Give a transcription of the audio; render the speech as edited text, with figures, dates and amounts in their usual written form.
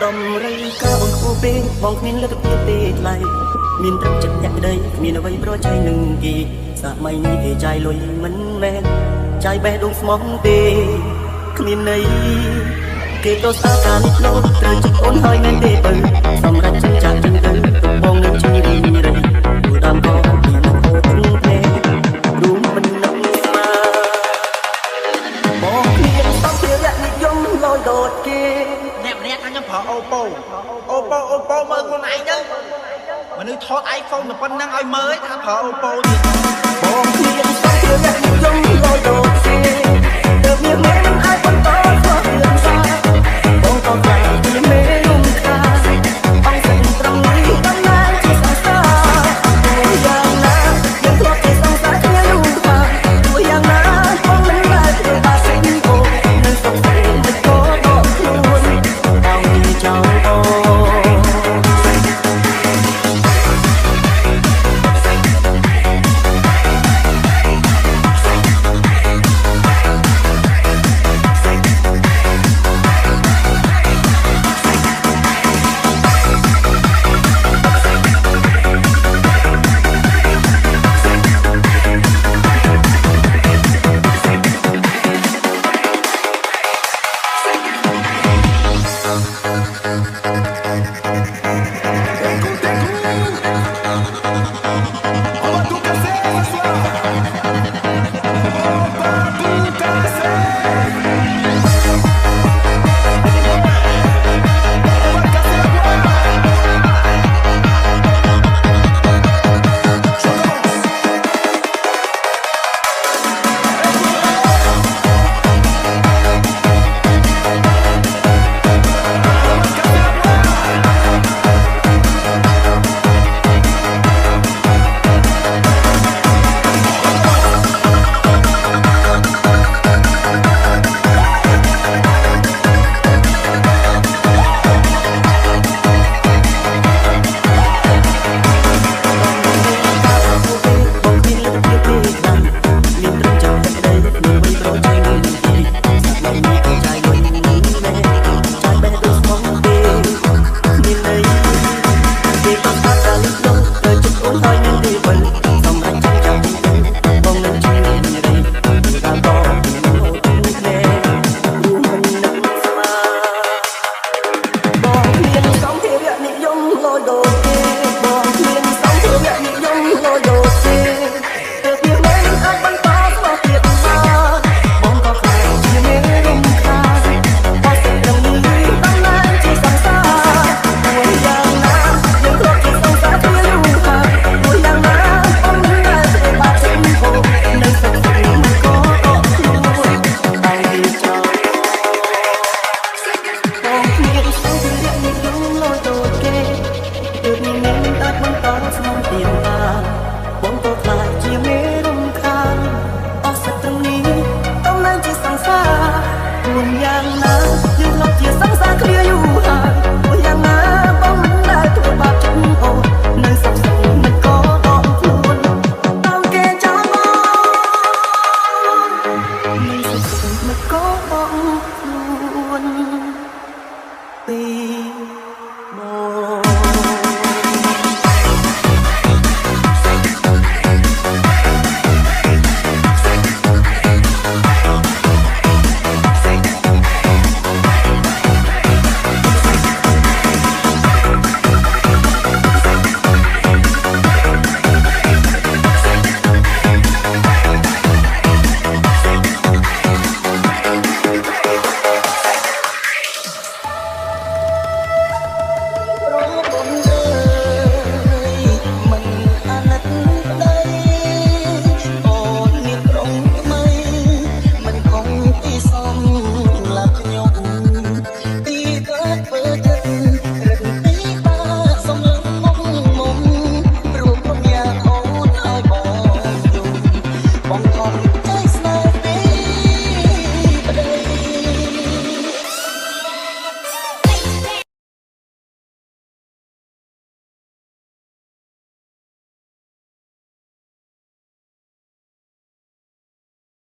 ដំរីកាបងគូពេកបងគ្មានលទ្ធភាពទេថ្លៃមានត្រឹមចិត្តអ្នកក្តីគ្មានអ្វីប្រឆាំងនឹងគេសម័យនេះគេចាយលុយមិនមែនចាយបេះដូងស្មោះទេគ្មានន័យគេក៏ស្អាតការនេះលោត្រូវចិត្តអូនហើយមែនទេបើសម្រាប់ចិញ្ចាក់ចិនទៅបងនឹងជួយរីងរៃព្រោះតាមក៏ពីនឹងអូនទេរួមមិននឹងស្មាបងគ្មានសំភារៈនិយមលយដូចគេអ្នកម្នាក់ថាខ្ញុំប្រើអូប៉ូមើលខ្លួនឯងទៅមនុស្សថត iPhone តែប៉ុណ្្នឹងឲ្យមើលថាប្រើអូប៉ូទៀតបងគ្មានសំភារៈនិយមលយដូចគេទើបមានមិនអាចបន្តស្គាល់រឿងសាបងក៏ខ្លាចជាមេរំខានអង្គសិនត្រង់នេះតំណាងជាសង្សារយ៉ាងណាយើងធ្លាប់ជាសង្សារគ្នាយូរហើយទោះយ៉ាងណាបងមិនដែលធ្វើបាបสิ่งអូនៅសុខស្រួលមិនក៏ដកខ្លួនបងនេះចង់អូបងក៏ខ្លាចជាមេរំខានអស់សត្រឹមនេះតំណាងជាសង្សារទួនយ៉ាងណាយើងធ្លាប់ជាសង្សារគ្នាយូរហើយទួនយ៉ាងណាបងមិនដែលធ្វើបាបចិត្តអូននៅសប្តិមិនក៏អត់ខ្លួនតាមគេចាំបងនៅសប្តិមិនក៏អត់ខ្លួនពី